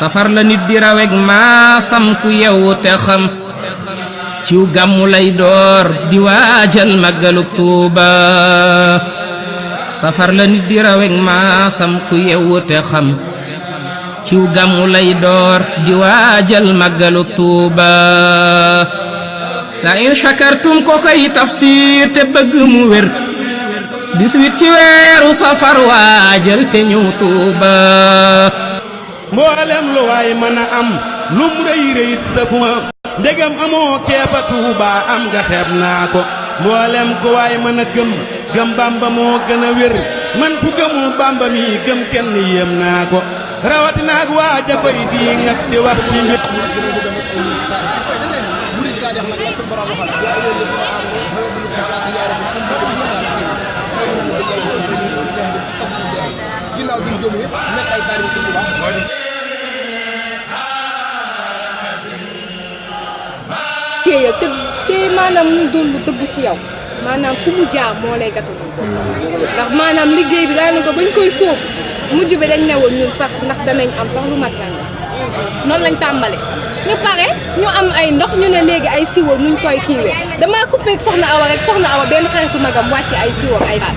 safar la nit di rawek maasam ku yewu te xam ciw gàmmu lay door di waajal màggaluk Tuuba safar la nit di rawek maasam ku yewu te xam ciw gàmmu lay door di waajal màggaluk Tuuba la in shakartum ko koy tafsir te bëgg mu wér 18 ci weeru safar waajal te ñëw Tuuba mboolem lu waay mën a am lum rëy rëyit safuma ndegam amoo keefa Tuuba am nga xeeb naa ko mboolem ku waay mën a gëm Bamba moo gën a wér man ku gëmul Bamba mi gëm kenn yéem naa ko rawatina ak waaja koy bii nga di wax ci mbir ginnaaw bi ñu jógee nekk ay taalibe Sëñ Tuubaa te maanaam mu doon lu dëgg ci yow maanaam fu mu jaar moo lay gàttal ndax maanaam liggéey bi daanaka bañ koy sóob mujj bi dañ ne woon ñun sax ndax danañ am sax lu mat lan noonu lañ tàmbale ñu pare ñu am ay ndox ñu ne léegi ay siwo nuñ koy kiiwee damaa coupé soxna Awa rek soxna Awa benn xaritu magam wàcce ay siwo ay baat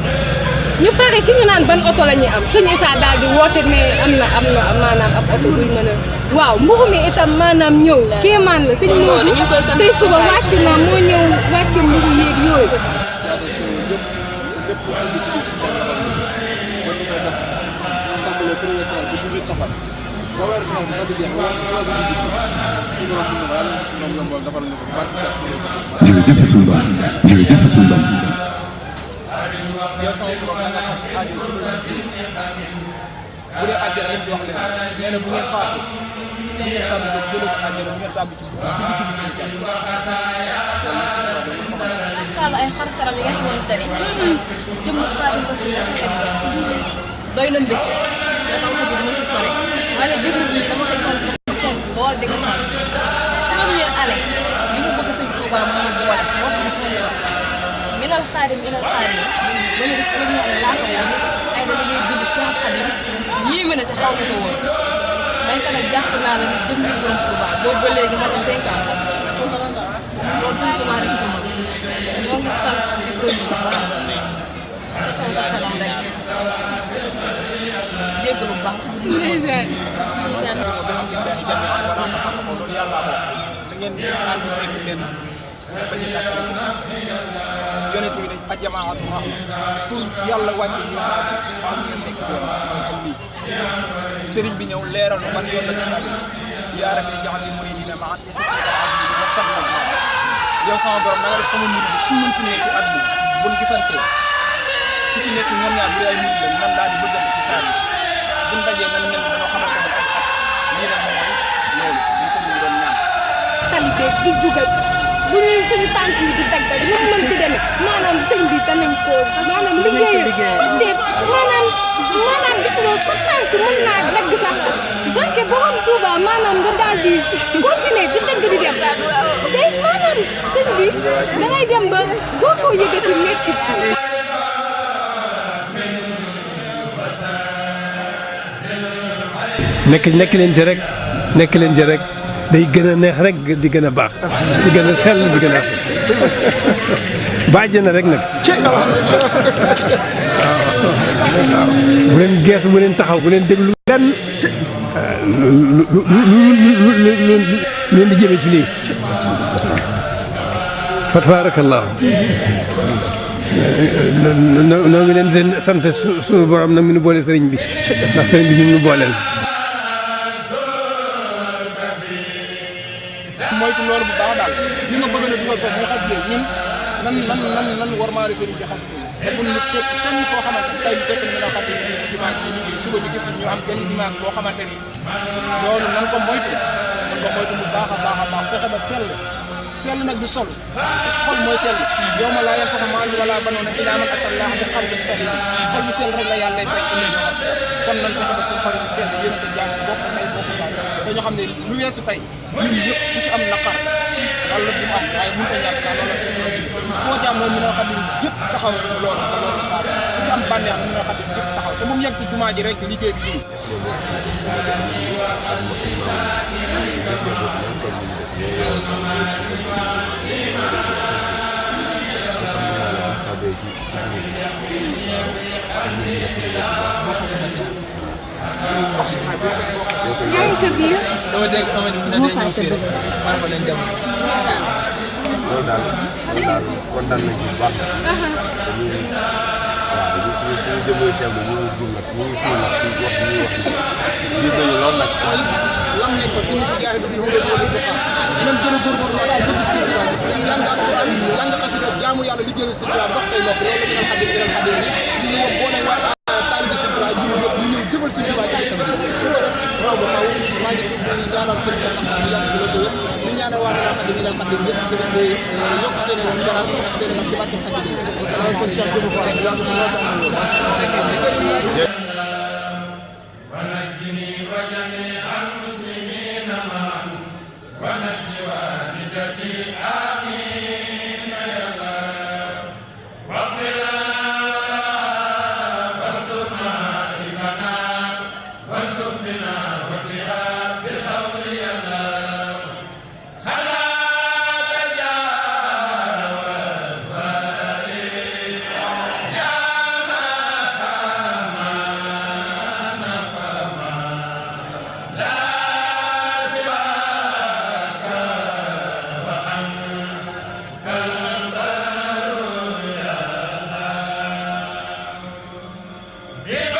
ñu pare ci ñu naan ban oto la ñuy am suñu isaa daal di woote ne am na maanaam ab oto buy mën a waaw mburu mi itam maanaam ñëw kéemaan la sëñ Modou tey suba wàcc na moo ñëw wàcce mburu yéeg yooyu jërëjëf suñu baax jërëjëf suñu baax yow sama borom da nga faj aajo ci loolu bu dee àjjana li mu wax leen nee na bu ngeen faatu jëlee ko àjjana bu ngeen tàbbi ci digg bi ñu taalu ay xar kanam yi nga xamante ni jëm Xaadim Rasuul doy na mbégte yoo xam ne du ma si sore maanaam jëm ji dama koy sant lool di ko sant première année li mu bëgg Sëñ Tuuba moo ma boole moo tax ma fonk ko minal xaadim ba mu def première année laa ko wax nit ay da liggéey bind Cheikh Xaadim yéeme na te xaw ma ko woon may ko nag jàpp naa la ni jëm ni borom Tuuba boobu ba léegi man na 5 ans loolu Sëñ Tuuba rek ko mën ñoo ngi sant di ko sa kaw sa kanam rek jéggalu bu baax. ndeysaan. loolu yàlla moo da ngeen ànd nekk leen mais bañ a yonent bi dañ ajjamaatu rahma pour yàlla wàcce yéen naa ci pour ngeen nekk benn mooy comme lii sëriñ bi ñëw leeral nu ban yoon la ñu àgg yaa rabbi jaxal li muridina maan fi xisnika azimi bi ba sam nag yow sama borom da nga def sama murid bi fu mënti nekk ci àdduna buñ gisantee ku ci nekk ñoom ñaar bu dee ay murid la nan daal di bëggante ci saa si buñ dajee nan mel ni dañoo xamante ne ay at lii nag mooy loolu li sëriñ bi doon ñaan talibé di jugal bu ñuy suñu tànk yi di dagg lu mu mën di demee maanaam sëñ bi danañ ko maanaam liggéeyal te maanaam gis nga sa tànk mën naa dagg sax barke borom Touba maanaam nga daal di continuer di dagg di dem te maanaam sëñ bi dangay dem ba dootoo yëgati métti nekk leen ci rek day gën a neex rek di gën a baax di gën a sell di gën a bàjj na rek nag bu leen geesu bu leen taxaw bu leen déglu lenn lu leen di jëme ci lii fa tabarakallahu noo ngi leen seen sant suñu borom nag mi nu boole sëriñ bi ndax sëriñ bi ñu nu booleel moytu loolu bu baax daal li ma bëgg a dugal foofu mooy xasida ñun nan warmaale sëriñ bi xasida yi te bu ñu fekk kenn foo xamante ni tey fekk na nga xam ne ñu ci dimanche bi liggéey suba ñu gis ni ñu am benn dimanche boo xamante ni loolu nan ko moytu bu baax a baax fexe ba sell nag du sol xol mooy sell yow ma laa yan foofa maal wala banoona ilaa man atallah bi qalbin salim xol bu sell rek la yàlla day fay indi ñoo xam kon nan fexe ba suñu xol yi sell yéen a jàng bokk nay bokk baay dañoo xam ne lu weesu tey ñun ñëpp ku ci am naqar wala bu mu am waaye mënut a ñàkk daal loolu la suñu koo ci am loolu mën a xam ne ñëpp taxaw loolu saa ku ci am bànneex mën a xam ne ñëpp taxaw te bu mu yem ci jumaa ji rek liggéey bi nii yaa ngi sa biir dama dégg Amady mu ne day ñëw fii rek maa ko leen dem. loolu daal kontaan nañ ci bu baax nag. waaw suñu jëmee chef bi ñu ngi dugg nag ñu ngi suñu nag suñu wax ñuy wax gis nañu loolu nag. lam ne ko indi ci jaay bi ñu ngi doon ko xaar même gën a góorgóorlu ak dugg si jàng alquran jàng xasida jaamu yàlla liggéeyal Sëñ Tuubaa dox tey noppi loolu la ñu doon xadim ñu ngi woon boole waa taalibe Sëñ Tuubaa ñu ñëw jëfal Sëñ Tuubaa ci bisam bi raw ba faw maa ngi ñaanal sëriñ sa taxaw ñu yàgg la dëwër ñu ñaanal waa ñu xadim ñu leen xadim yëpp sëriñ bi yokk seen ndoxar ak seen nam ci barke xasida yi wasalaamaaleykum Yeah.